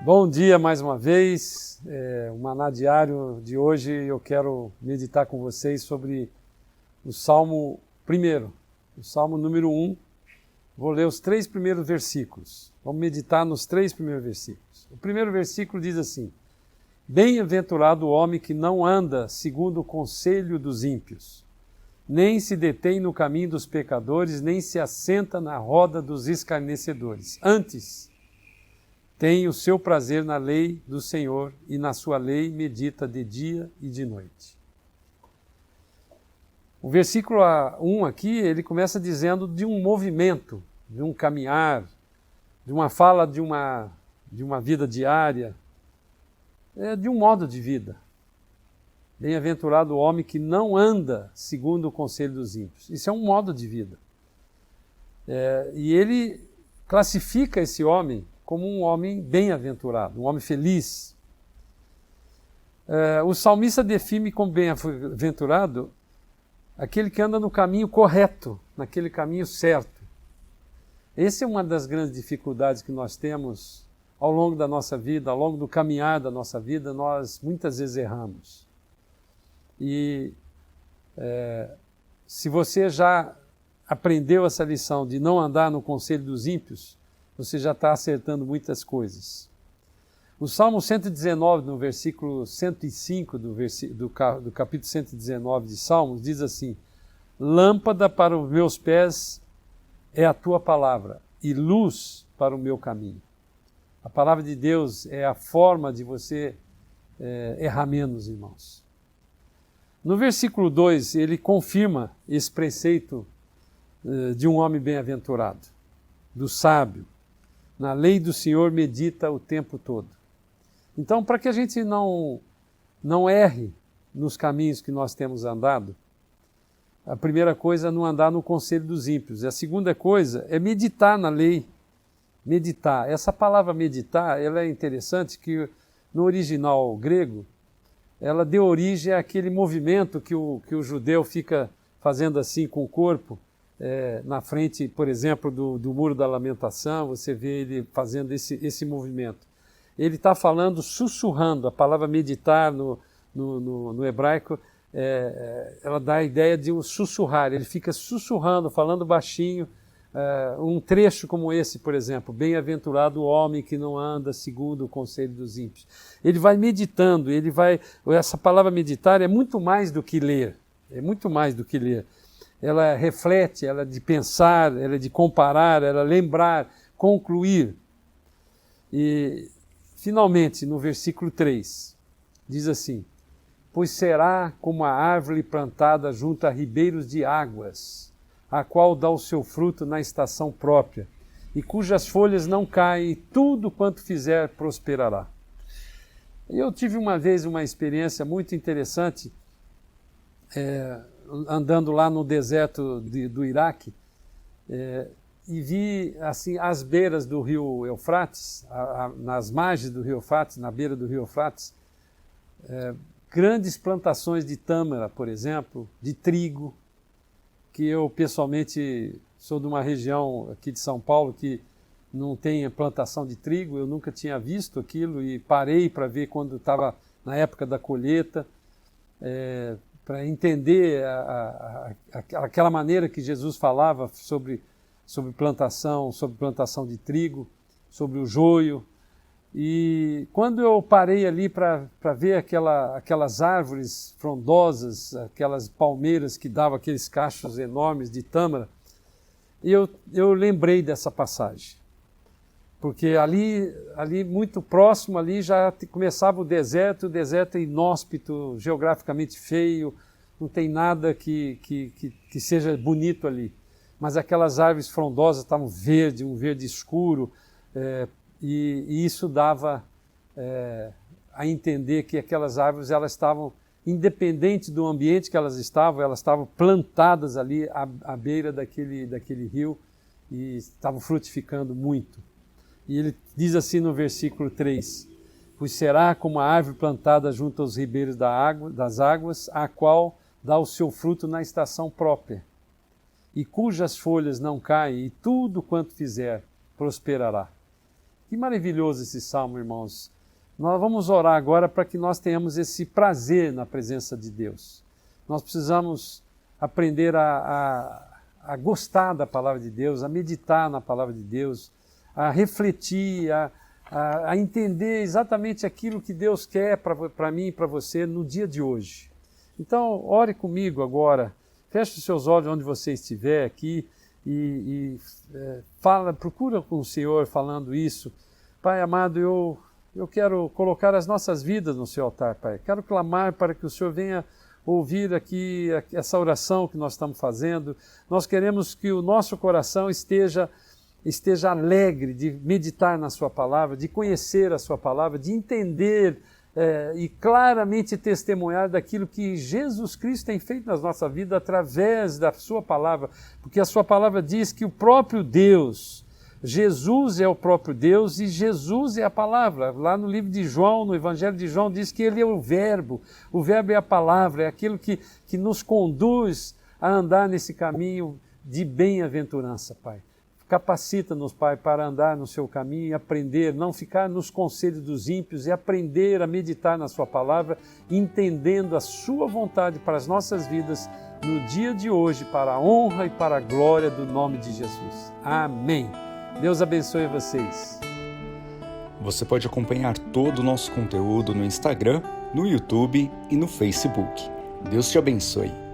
Bom dia mais uma vez, o Maná Diário de hoje eu quero meditar com vocês sobre o Salmo 1, o Salmo número 1. Vou ler os 3 primeiros versículos, vamos meditar nos 3 primeiros versículos. O primeiro versículo diz assim: Bem-aventurado o homem que não anda segundo o conselho dos ímpios, nem se detém no caminho dos pecadores, nem se assenta na roda dos escarnecedores. Antes, tem o seu prazer na lei do Senhor e na sua lei medita de dia e de noite. O versículo 1 aqui, ele começa dizendo de um movimento, de um caminhar, de uma fala de uma vida diária, de um modo de vida. Bem-aventurado o homem que não anda segundo o conselho dos ímpios. Isso é um modo de vida. E ele classifica esse homem como um homem bem-aventurado, um homem feliz. O salmista define como bem-aventurado aquele que anda no caminho correto, naquele caminho certo. Essa é uma das grandes dificuldades que nós temos ao longo da nossa vida, ao longo do caminhar da nossa vida, nós muitas vezes erramos. E se você já aprendeu essa lição de não andar no conselho dos ímpios, você já está acertando muitas coisas. O Salmo 119, no versículo 105 do capítulo 119 de Salmos, diz assim: Lâmpada para os meus pés é a tua palavra e luz para o meu caminho. A palavra de Deus é a forma de você errar menos, irmãos. No versículo 2, ele confirma esse preceito de um homem bem-aventurado, do sábio. Na lei do Senhor medita o tempo todo. Então, para que a gente não erre nos caminhos que nós temos andado, a primeira coisa é não andar no conselho dos ímpios. E a segunda coisa é meditar na lei. Meditar. Essa palavra meditar, ela é interessante que no original grego, ela deu origem àquele movimento que o judeu fica fazendo assim com o corpo, na frente, por exemplo, do Muro da Lamentação, você vê ele fazendo esse movimento. Ele está falando, sussurrando. A palavra meditar no hebraico, ela dá a ideia de um sussurrar. Ele fica sussurrando, falando baixinho. Um trecho como esse, por exemplo: Bem-aventurado o homem que não anda segundo o conselho dos ímpios. Ele vai meditando, essa palavra meditar é muito mais do que ler. É muito mais do que ler. Ela reflete, ela é de pensar, ela é de comparar, ela é lembrar, concluir. E, finalmente, no versículo 3, diz assim: Pois será como a árvore plantada junto a ribeiros de águas, a qual dá o seu fruto na estação própria, e cujas folhas não caem, e tudo quanto fizer prosperará. Eu tive uma vez uma experiência muito interessante, andando lá no deserto do Iraque, e vi assim, às beiras do rio Eufrates, nas margens do rio Eufrates, na beira do rio Eufrates, grandes plantações de tâmara, por exemplo, de trigo, que eu pessoalmente sou de uma região aqui de São Paulo que não tem plantação de trigo, eu nunca tinha visto aquilo e parei para ver quando estava na época da colheita, para entender aquela maneira que Jesus falava sobre plantação de trigo, sobre o joio. E quando eu parei ali para ver aquelas árvores frondosas, aquelas palmeiras que davam aqueles cachos enormes de tâmara, eu lembrei dessa passagem. Porque ali muito próximo, ali já começava o deserto é inóspito, geograficamente feio, não tem nada que seja bonito ali. Mas aquelas árvores frondosas estavam verde, um verde escuro, e isso dava a entender que aquelas árvores elas estavam, independente do ambiente que elas estavam plantadas ali à beira daquele rio e estavam frutificando muito. E ele diz assim no versículo 3, Pois será como a árvore plantada junto aos ribeiros das águas, a qual dá o seu fruto na estação própria, e cujas folhas não caem, e tudo quanto fizer prosperará. Que maravilhoso esse salmo, irmãos. Nós vamos orar agora para que nós tenhamos esse prazer na presença de Deus. Nós precisamos aprender a gostar da palavra de Deus, a meditar na palavra de Deus, a refletir, a entender exatamente aquilo que Deus quer para mim e para você no dia de hoje. Então, ore comigo agora, feche os seus olhos onde você estiver aqui e procura com o Senhor falando isso. Pai amado, eu quero colocar as nossas vidas no seu altar, Pai. Quero clamar para que o Senhor venha ouvir aqui essa oração que nós estamos fazendo. Nós queremos que o nosso coração esteja alegre de meditar na sua palavra, de conhecer a sua palavra, de entender e claramente testemunhar daquilo que Jesus Cristo tem feito na nossa vida através da sua palavra, porque a sua palavra diz que o próprio Deus, Jesus é o próprio Deus e Jesus é a palavra. Lá no livro de João, no Evangelho de João, diz que ele é o verbo é a palavra, é aquilo que nos conduz a andar nesse caminho de bem-aventurança, Pai. Capacita-nos, Pai, para andar no seu caminho e aprender, não ficar nos conselhos dos ímpios e aprender a meditar na sua palavra, entendendo a sua vontade para as nossas vidas no dia de hoje, para a honra e para a glória do nome de Jesus. Amém. Deus abençoe vocês. Você pode acompanhar todo o nosso conteúdo no Instagram, no YouTube e no Facebook. Deus te abençoe.